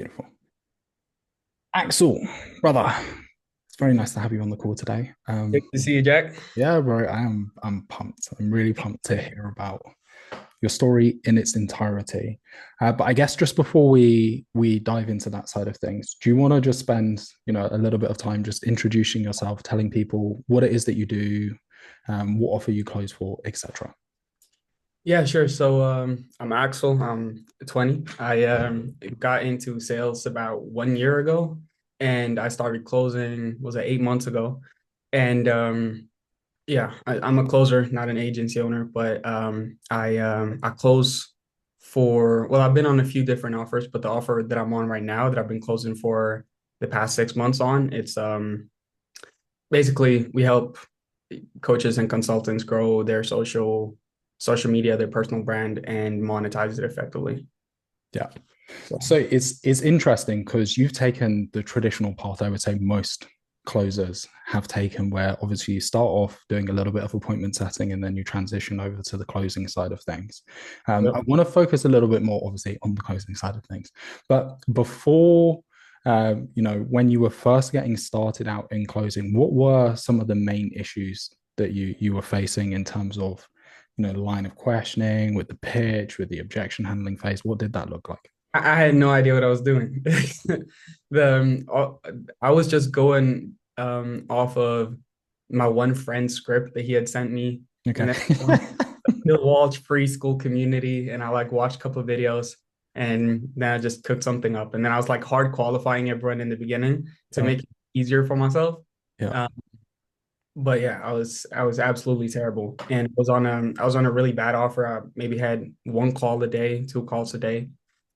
Beautiful. Axel, brother, it's very nice to have you on the call today. Good to see you, Jack. Yeah, bro, I'm pumped. I'm really pumped to hear about your story in its entirety. But I guess just before we dive into that side of things, do you want to just spend, a little bit of time just introducing yourself, telling people what it is that you do, what offer you close for, etc. Yeah, sure. So I'm Axel. I'm 20. I got into sales about 1 year ago, and I started closing, was it 8 months ago? And yeah, I'm a closer, not an agency owner, but I close for, well, I've been on a few different offers, but the offer that I'm on right now that I've been closing for the past 6 months on, it's basically we help coaches and consultants grow their social media, their personal brand, and monetize it effectively. Yeah. So So it's interesting because you've taken the traditional path, I would say most closers have taken, where obviously you start off doing a little bit of appointment setting and then you transition over to the closing side of things. yep. I want to focus a little bit more, obviously, on the closing side of things. But before, when you were first getting started out in closing, what were some of the main issues that you were facing in terms of, the line of questioning, with the pitch, with the objection handling phase? What did that look like? I had no idea what I was doing. I was just going off of my one friend's script that he had sent me, Okay. and then Bill Walsh preschool community, and I like watched a couple of videos, and then I just cooked something up, and then I was like hard qualifying everyone in the beginning to Yeah. make it easier for myself. Yeah. Um, but yeah, I was absolutely terrible, and I was on a really bad offer. I maybe had one call a day, two calls a day,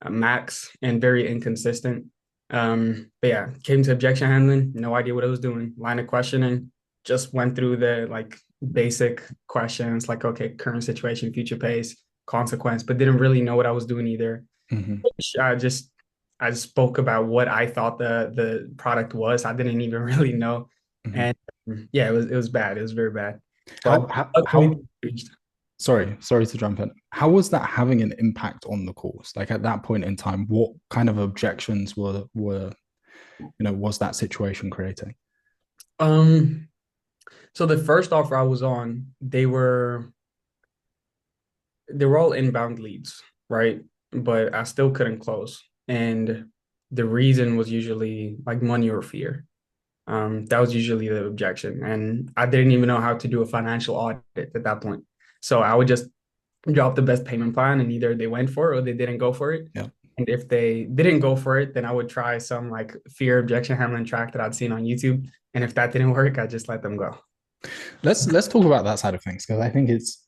max, and very inconsistent. But yeah, came to objection handling, no idea what I was doing. Line of questioning, just went through the like basic questions, like okay, current situation, future pace, consequence, but didn't really know what I was doing either. Hmm. I just spoke about what I thought the product was. I didn't even really know, Hmm. and yeah, it was bad. It was very bad. How, But how, sorry to jump in. How was that having an impact on the course? Like at that point in time, what kind of objections was that situation creating? um, so the first offer I was on, they were all inbound leads, right? But I still couldn't close, and the reason was usually like money or fear. That was usually the objection. And I didn't even know how to do a financial audit at that point. So I would just drop the best payment plan and either they went for it or they didn't go for it. Yeah. And if they didn't go for it, then I would try some like fear objection handling track that I'd seen on YouTube. And if that didn't work, I just let them go. Let's talk about that side of things because I think it's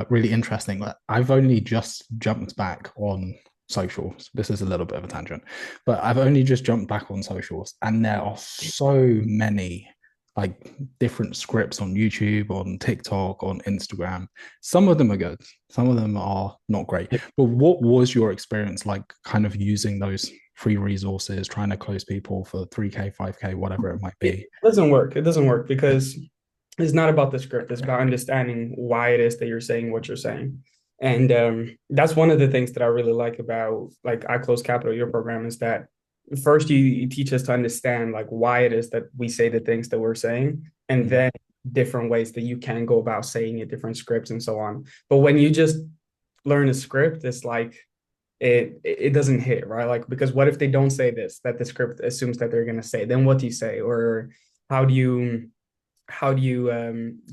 really interesting. Like, I've only just jumped back on socials. This is a little bit of a tangent, but I've only just jumped back on socials, and there are so many like different scripts on YouTube, on TikTok, on Instagram. Some of them are good, some of them are not great. But what was your experience like, kind of using those free resources, trying to close people for 3K, 5K, whatever it might It be? doesn't work. It doesn't work because it's not about the script. It's about understanding why it is that you're saying what you're saying. And that's one of the things that I really like about like I Close Capital, your program, is that first you teach us to understand like why it is that we say the things that we're saying, and Mhm. then different ways that you can go about saying it, different scripts and so on. But when you just learn a script, it's like it doesn't hit, right? Like because what if they don't say this that the script assumes that they're gonna say? Then what do you say? Or how do you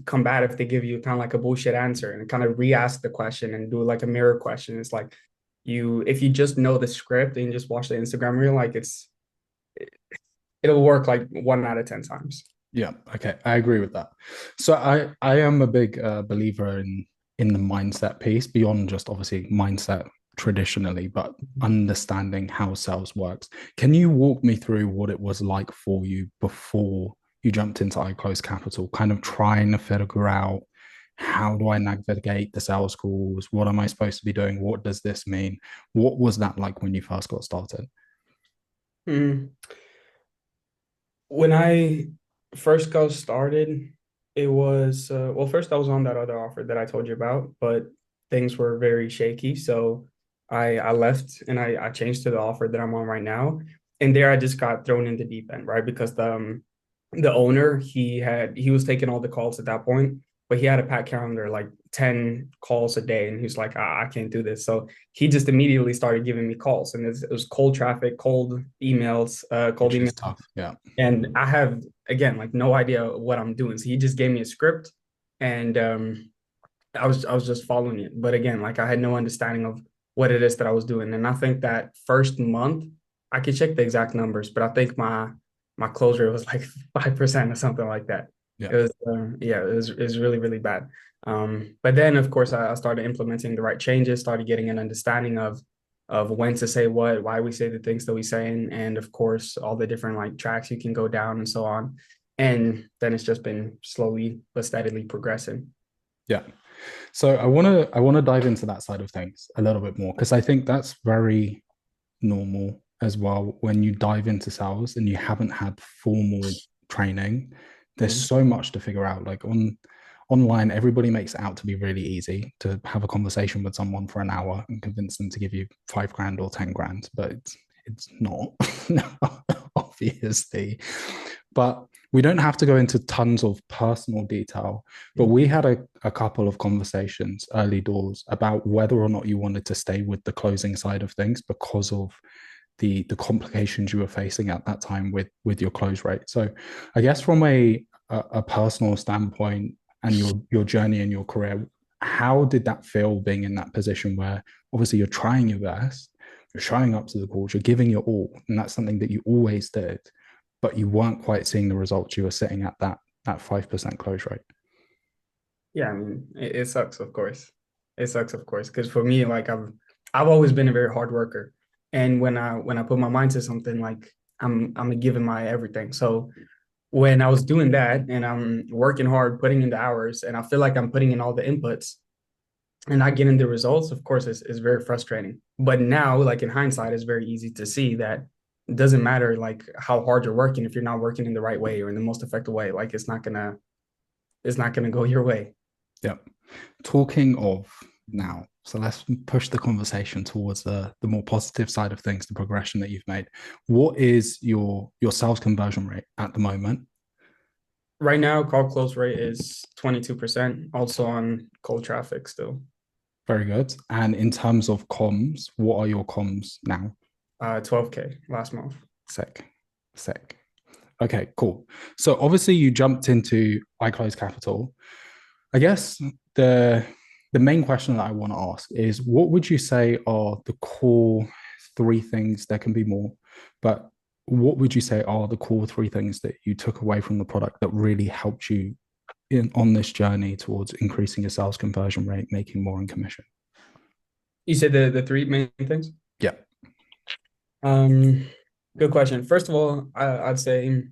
combat if they give you kind of like a bullshit answer and kind of re-ask the question and do like a mirror question? It's like if you just know the script and you just watch the Instagram reel, like it'll work like 1 out of 10 times. Yeah, okay, I agree with that. So I am a big believer in the mindset piece beyond just obviously mindset traditionally, but understanding how sales works. Can you walk me through what it was like for you before you jumped into iClose Capital, kind of trying to figure out how do I navigate the sales calls? What am I supposed to be doing? What does this mean? What was that like when you first got started? Mm. When I first got started, it was well, first I was on that other offer that I told you about, but things were very shaky. So I left and I changed to the offer that I'm on right now. And there I just got thrown in the deep end, right? Because the owner, he was taking all the calls at that point, but he had a packed calendar, like 10 calls a day. And he was like, I can't do this. So he just immediately started giving me calls. And it was cold traffic, cold Which email. is tough. Yeah. And I have, again, like no idea what I'm doing. So he just gave me a script and I was just following it. But again, like I had no understanding of what it is that I was doing. And I think that first month, I could check the exact numbers, but I think my close rate was like 5% or something like that. Yeah. It was yeah, it was really, really bad. But then of course I started implementing the right changes, started getting an understanding of when to say what, why we say the things that we say, and of course all the different like tracks you can go down and so on. And then it's just been slowly but steadily progressing. Yeah. So I want to dive into that side of things a little bit more because I think that's very normal as well when you dive into sales and you haven't had formal training. There's Mhm. so much to figure out. Like online, everybody makes it out to be really easy to have a conversation with someone for an hour and convince them to give you 5 grand or 10 grand, but it's not obviously. But we don't have to go into tons of personal detail, but we had a couple of conversations early doors about whether or not you wanted to stay with the closing side of things because of the complications you were facing at that time with your close rate. So I guess from a personal standpoint and your journey in your career, how did that feel being in that position where obviously you're trying your best, you're showing up to the calls, you're giving your all, and that's something that you always did, but you weren't quite seeing the results. You were sitting at that 5% close rate. Yeah, I mean, it sucks, of course. It sucks, of course, because for me, like I've always been a very hard worker, and when I put my mind to something, like I'm giving my everything. So when I was doing that and I'm working hard, putting in the hours, and I feel like I'm putting in all the inputs and not getting the results, of course, it's very frustrating. But now, like in hindsight, it's very easy to see that it doesn't matter like how hard you're working if you're not working in the right way or in the most effective way. Like it's not gonna go your way. Yep. Talking of now, so let's push the conversation towards the more positive side of things, the progression that you've made. What is your sales conversion rate at the moment? Right now, call close rate is 22%, also on cold traffic still. Very good. And in terms of comms, what are your comms now? 12K last month. Sick. Sick. Okay, cool. So obviously you jumped into iClose Capital. I guess the main question that I want to ask is what would you say are the core three things? There can be more, but what would you say are the core three things that you took away from the product that really helped you in on this journey towards increasing your sales conversion rate, making more in commission? You said the three main things? Yeah, Um, Good question. First of all, I'd say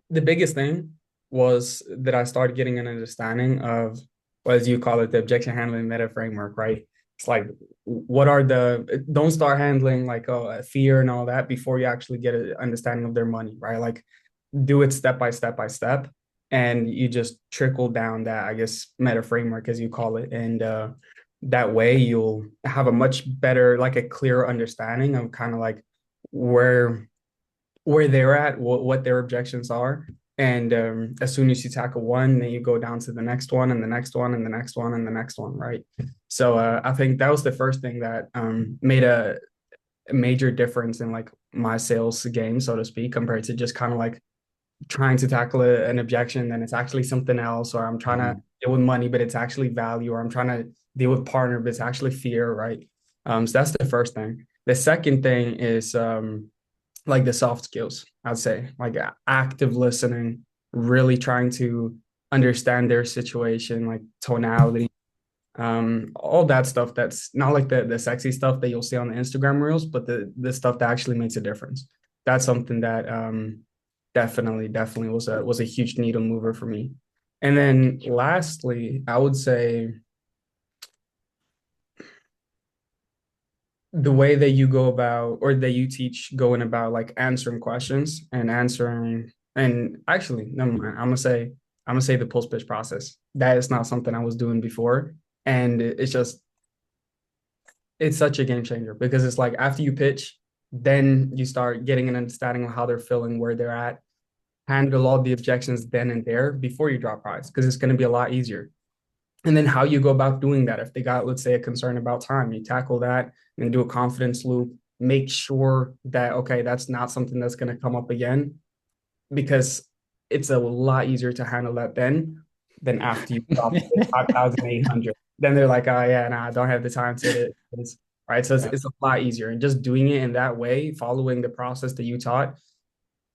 the biggest thing was that I started getting an understanding of, what as you call it, the objection handling meta framework, right? It's like, what are don't start handling like fear and all that before you actually get an understanding of their money, right? Like, do it step by step by step. And you just trickle down that, I guess, meta framework, as you call it. And that way you'll have a much better, like a clearer understanding of kind of like where they're at, what their objections are. And as soon as you tackle one, then you go down to the next one and the next one and the next one and the next one, right? So I think that was the first thing that made a major difference in like my sales game, so to speak, compared to just kind of like trying to tackle an objection, then it's actually something else, or I'm trying to mhm, deal with money, but it's actually value, or I'm trying to deal with partner, but it's actually fear, right? So that's the first thing. The second thing is like the soft skills, I'd say, like active listening, really trying to understand their situation, like tonality, all that stuff that's not like the sexy stuff that you'll see on the Instagram reels, but the stuff that actually makes a difference. That's something that definitely was a huge needle mover for me. And then lastly, I would say the way that you go about or that you teach going about like answering questions and answering and actually never mind. I'm gonna say the post pitch process. That is not something I was doing before. And it's just It's such a game changer because it's like after you pitch, then you start getting an understanding of how they're feeling, where they're at, handle all the objections then and there before you drop price because it's going to be a lot easier. And then how you go about doing that. If they got, let's say, a concern about time, you tackle that and do a confidence loop. Make sure that, okay, that's not something that's going to come up again because it's a lot easier to handle that than after you drop the 5,800. Then they're like, oh, yeah, nah, I don't have the time to this. Right. So Yeah. it's a lot easier. And just doing it in that way, following the process that you taught,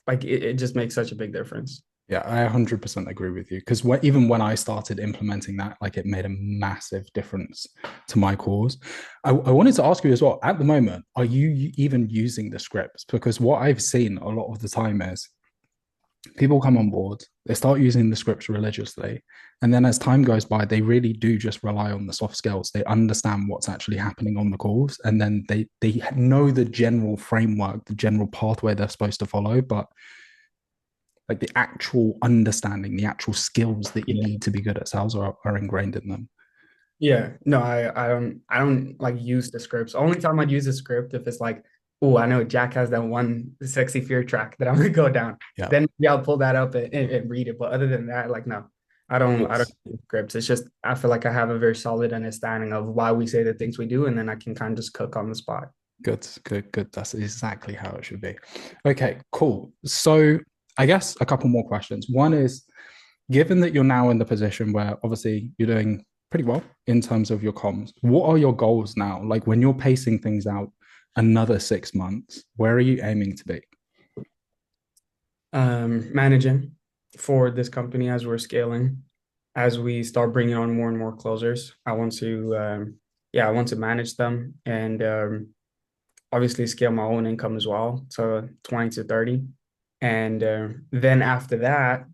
like it just makes such a big difference. Yeah, I 100% agree with you because even when I started implementing that, like it made a massive difference to my cause. I wanted to ask you as well, at the moment, are you even using the scripts? Because what I've seen a lot of the time is people come on board, they start using the scripts religiously, and then as time goes by, they really do just rely on the soft skills. They understand what's actually happening on the calls, and then they know the general framework, the general pathway they're supposed to follow, but like the actual understanding, the actual skills that you Yeah. need to be good at sales are ingrained in them. Yeah, no, I don't like use the scripts. Only time I'd use a script if it's like, oh, I know Jack has that one sexy fear track that I'm gonna go down. Yeah, of Then yeah, I'll pull that up and read it. But other than that, like no, I don't course. use scripts. It's just I feel like I have a very solid understanding of why we say the things we do, and then I can kind of just cook on the spot. Good, good, good. That's exactly how it should be. Okay, cool. So I guess a couple more questions. One is, given that you're now in the position where obviously you're doing pretty well in terms of your comms, what are your goals now? Like when you're pacing things out another 6 months, where are you aiming to be? Managing for this company as we're scaling, as we start bringing on more and more closers. I want to manage them and obviously scale my own income as well to 20 to 30. And then after that,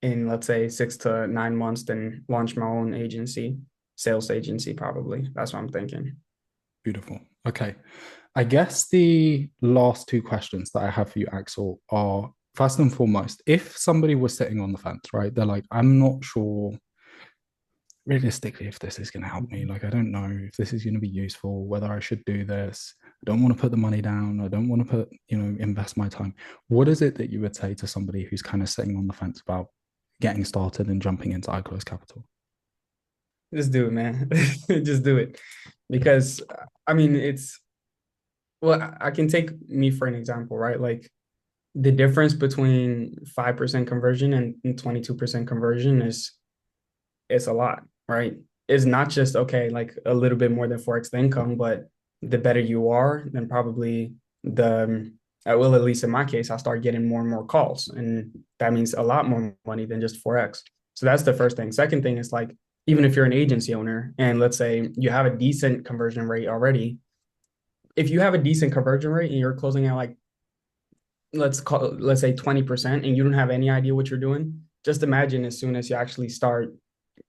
in let's say 6 to 9 months, then launch my own agency, sales agency, probably. That's what I'm thinking. Beautiful. Okay. I guess the last two questions that I have for you, Axel, are first and foremost, if somebody was sitting on the fence, right? They're like, I'm not sure realistically if this is going to help me. Like, I don't know if this is going to be useful, whether I should do this. I don't want to put the money down. I don't want to put, invest my time. What is it that you would say to somebody who's kind of sitting on the fence about getting started and jumping into iClose Capital? Just do it, man. Just do it. Because I mean, well, I can take me for an example, right? Like the difference between 5% conversion and 22% conversion is a lot, right? It's not just okay, like a little bit more than 4x the income, but the better you are, then probably well, at least in my case, I start getting more and more calls. And that means a lot more money than just 4x. So that's the first thing. Second thing is like, even if you're an agency owner and let's say you have a decent conversion rate already, if you have a decent conversion rate and you're closing at like let's say 20% and you don't have any idea what you're doing, just imagine as soon as you actually start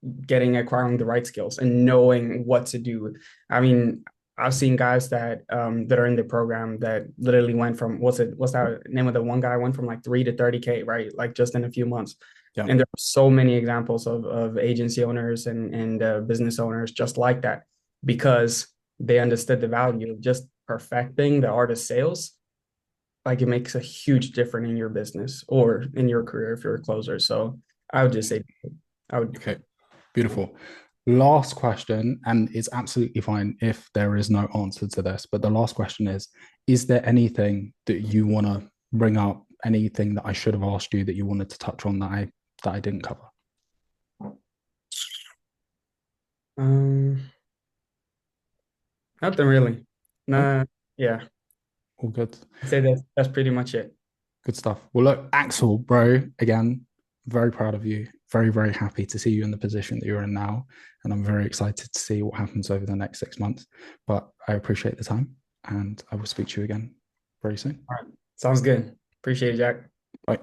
acquiring the right skills and knowing what to do. I mean, I've seen guys that are in the program that literally went from what's that name of the one guy went from like 3 to 30K, right? Like just in a few months. Yeah. And there are so many examples of agency owners and business owners just like that because they understood the value of just perfecting the art of sales. Like it makes a huge difference in your business or in your career if you're a closer. So I would just say I would. Okay. Beautiful. Last question, and it's absolutely fine if there is no answer to this, but the last question is there anything that you want to bring up, anything that I should have asked you that you wanted to touch on that I didn't cover? Um, Nothing really. No? Nah, yeah. All good. I'd say that's pretty much it. Good stuff. Well, look, Axel, bro, again, very proud of you. Very, very happy to see you in the position that you're in now. And I'm very excited to see what happens over the next 6 months. But I appreciate the time and I will speak to you again very soon. All right. Sounds good. Appreciate it, Jack. Bye.